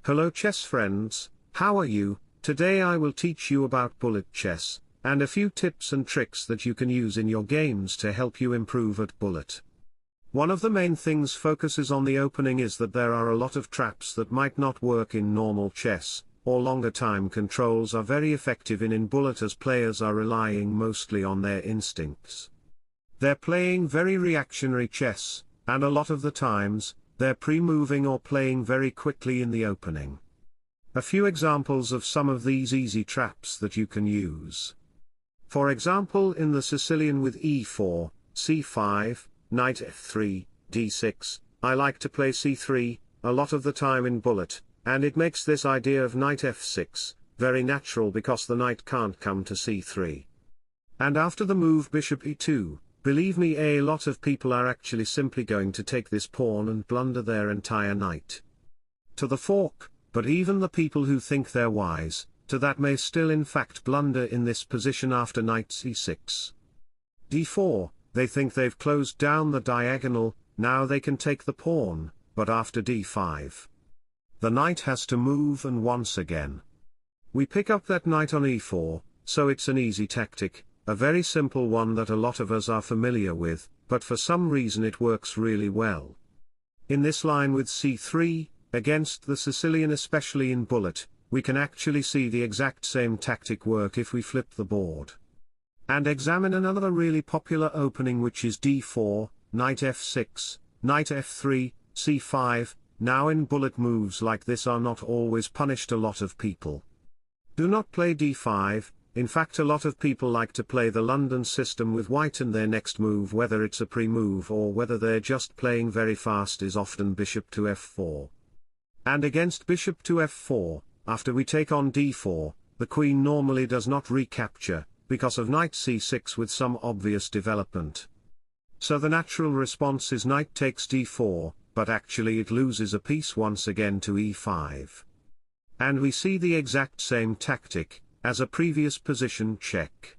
Hello chess friends, how are you? Today I will teach you about bullet chess, and a few tips and tricks that you can use in your games to help you improve at bullet. One of the main things focuses on the opening is that there are a lot of traps that might not work in normal chess, or longer time controls are very effective in bullet as players are relying mostly on their instincts. They're playing very reactionary chess, and a lot of the times, they're pre-moving or playing very quickly in the opening. A few examples of some of these easy traps that you can use. For example, in the Sicilian with e4, c5, knight f3, d6, I like to play c3, a lot of the time in bullet, and it makes this idea of knight f6, very natural because the knight can't come to c3. And after the move bishop e2, believe me, a lot of people are actually simply going to take this pawn and blunder their entire knight to the fork, but even the people who think they're wise, to that may still in fact blunder in this position after knight c6. d4, they think they've closed down the diagonal, now they can take the pawn, but after d5. The knight has to move, and once again we pick up that knight on e4, so it's an easy tactic, a very simple one that a lot of us are familiar with, but for some reason it works really well. In this line with c3, against the Sicilian especially in bullet, we can actually see the exact same tactic work if we flip the board. And examine another really popular opening, which is d4, knight f6, knight f3, c5, now in bullet moves like this are not always punished a lot of people. Do not play d5, in fact a lot of people like to play the London system with white, and their next move, whether it's a pre-move or whether they're just playing very fast, is often bishop to f4. And against bishop to f4, after we take on d4, the queen normally does not recapture, because of knight c6 with some obvious development. So the natural response is knight takes d4, but actually it loses a piece once again to e5. And we see the exact same tactic, as a previous position check.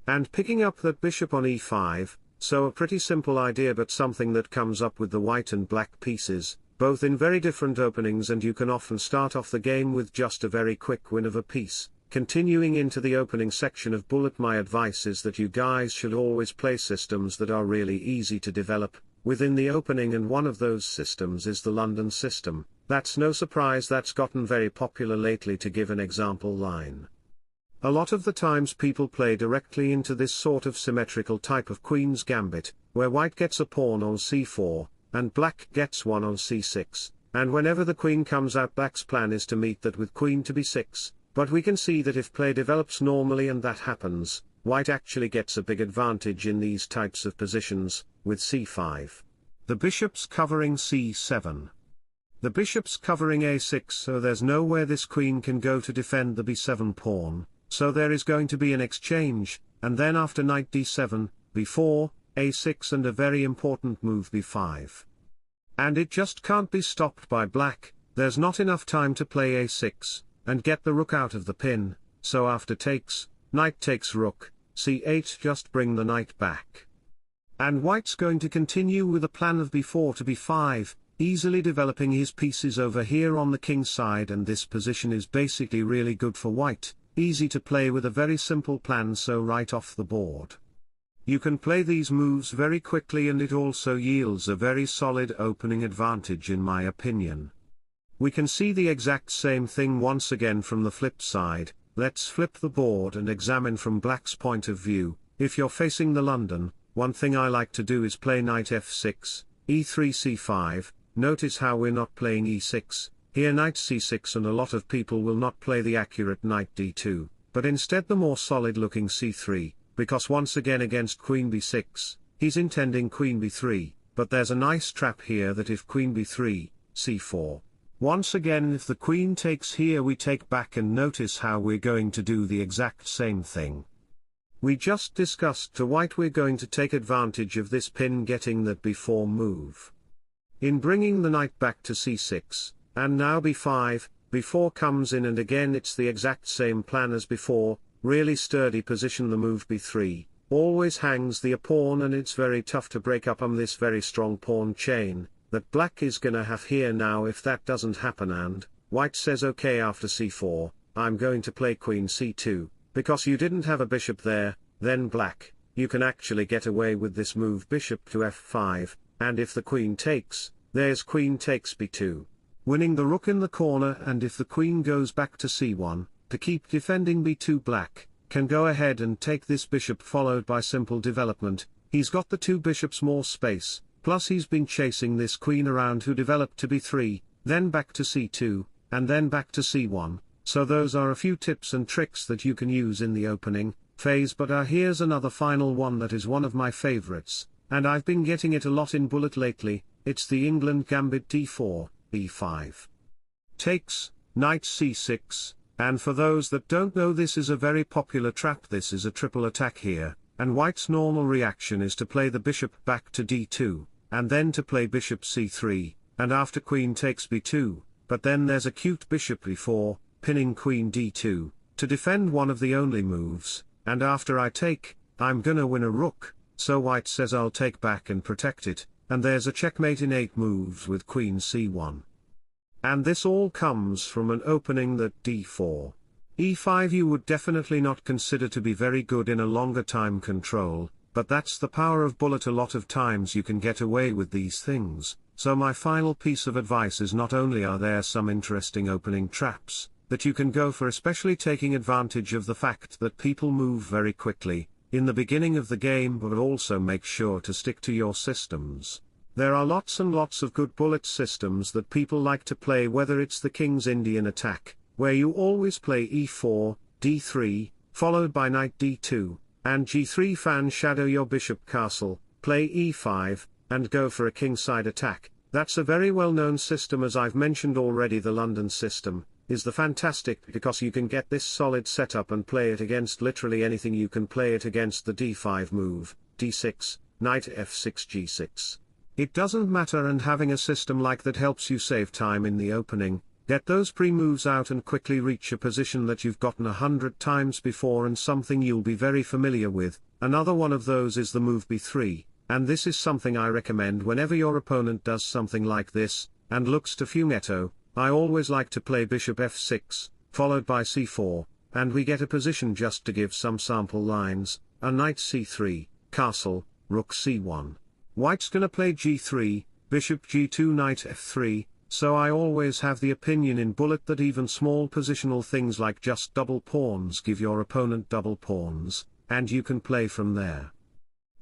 And picking up that bishop on e5, so a pretty simple idea but something that comes up with the white and black pieces, both in very different openings, and you can often start off the game with just a very quick win of a piece. Continuing into the opening section of bullet, my advice is that you guys should always play systems that are really easy to develop within the opening, and one of those systems is the London system. That's no surprise, that's gotten very popular lately. To give an example line, a lot of the times people play directly into this sort of symmetrical type of Queen's Gambit, where white gets a pawn on c4, and black gets one on c6, and whenever the queen comes out, black's plan is to meet that with queen to b6, but we can see that if play develops normally and that happens, white actually gets a big advantage in these types of positions, with c5. The bishop's covering c7. The bishop's covering a6, so there's nowhere this queen can go to defend the b7 pawn. So there is going to be an exchange, and then after knight d7, b4, a6, and a very important move b5. And it just can't be stopped by black, there's not enough time to play a6, and get the rook out of the pin, so after takes, knight takes rook, c8, just bring the knight back. And white's going to continue with a plan of b4 to b5, easily developing his pieces over here on the king side, and this position is basically really good for white. Easy to play with a very simple plan, so right off the board you can play these moves very quickly, and it also yields a very solid opening advantage in my opinion. We can see the exact same thing once again from the flip side. Let's flip the board and examine from black's point of view. If you're facing the London, one thing I like to do is play knight f6, e3, c5, notice how we're not playing e6, here knight c6, and a lot of people will not play the accurate knight d2, but instead the more solid looking c3, because once again against queen b6, he's intending queen b3, but there's a nice trap here that if queen b3, c4. Once again if the queen takes here, we take back, and notice how we're going to do the exact same thing we just discussed to white. We're going to take advantage of this pin getting that b4 move in bringing the knight back to c6. And now b5, b4 comes in, and again it's the exact same plan as before, really sturdy position. The move b3 always hangs the pawn, and it's very tough to break up this very strong pawn chain that black is gonna have here. Now if that doesn't happen and white says okay after c4, I'm going to play queen c2, because you didn't have a bishop there, then black, you can actually get away with this move bishop to f5, and if the queen takes, there's queen takes b2. Winning the rook in the corner, and if the queen goes back to c1, to keep defending b2 black, can go ahead and take this bishop followed by simple development, he's got the two bishops more space, plus he's been chasing this queen around who developed to b3, then back to c2, and then back to c1, so those are a few tips and tricks that you can use in the opening phase. But here's another final one that is one of my favorites, and I've been getting it a lot in Bullet lately, it's the England Gambit d4, e5. Takes, knight c6, and for those that don't know, this is a very popular trap. This is a triple attack here, and white's normal reaction is to play the bishop back to d2, and then to play bishop c3, and after queen takes b2, but then there's a cute bishop e4, pinning queen d2, to defend one of the only moves, and after I take, I'm gonna win a rook, so white says I'll take back and protect it, and there's a checkmate in 8 moves with queen c1. And this all comes from an opening that d4, e5 you would definitely not consider to be very good in a longer time control, but that's the power of Bullet. A lot of times you can get away with these things, so my final piece of advice is not only are there some interesting opening traps that you can go for, especially taking advantage of the fact that people move very quickly in the beginning of the game, but also make sure to stick to your systems. There are lots and lots of good Bullet systems that people like to play, whether it's the King's Indian attack, where you always play e4, d3, followed by knight d2, and g3 fan shadow your bishop castle, play e5, and go for a kingside attack. That's a very well known system. As I've mentioned already, the London system is the fantastic, because you can get this solid setup and play it against literally anything. You can play it against the d5 move, d6, knight f6 g6. It doesn't matter, and having a system like that helps you save time in the opening, get those pre-moves out and quickly reach a position that you've gotten 100 times before and something you'll be very familiar with. Another one of those is the move b3, and this is something I recommend whenever your opponent does something like this, and looks to fumetto. I always like to play bishop f6, followed by c4, and we get a position. Just to give some sample lines, a knight c3, castle, rook c1. White's gonna play g3, bishop g2, knight f3, so I always have the opinion in Bullet that even small positional things like just double pawns give your opponent double pawns, and you can play from there.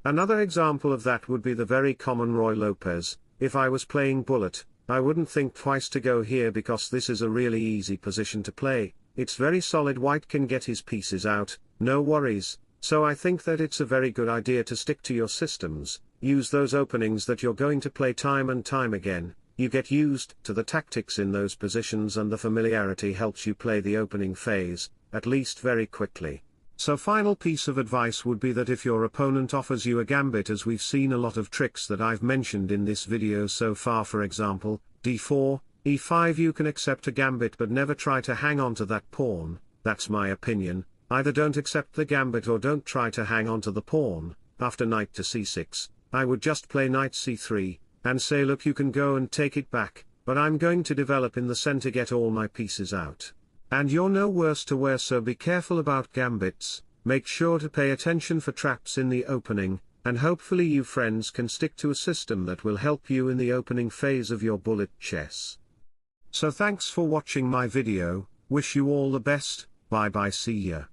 Another example of that would be the very common Ruy Lopez. If I was playing Bullet, I wouldn't think twice to go here, because this is a really easy position to play. It's very solid, white can get his pieces out, no worries, so I think that it's a very good idea to stick to your systems. Use those openings that you're going to play time and time again. You get used to the tactics in those positions, and the familiarity helps you play the opening phase, at least very quickly. So final piece of advice would be that if your opponent offers you a gambit, as we've seen a lot of tricks that I've mentioned in this video so far, for example, d4, e5, you can accept a gambit but never try to hang on to that pawn. That's my opinion. Either don't accept the gambit or don't try to hang on to the pawn. After knight to c6, I would just play knight c3, and say, look, you can go and take it back, but I'm going to develop in the center, get all my pieces out. And you're no worse to wear, so be careful about gambits, make sure to pay attention for traps in the opening, and hopefully you friends can stick to a system that will help you in the opening phase of your Bullet chess. So thanks for watching my video, wish you all the best, bye bye, see ya.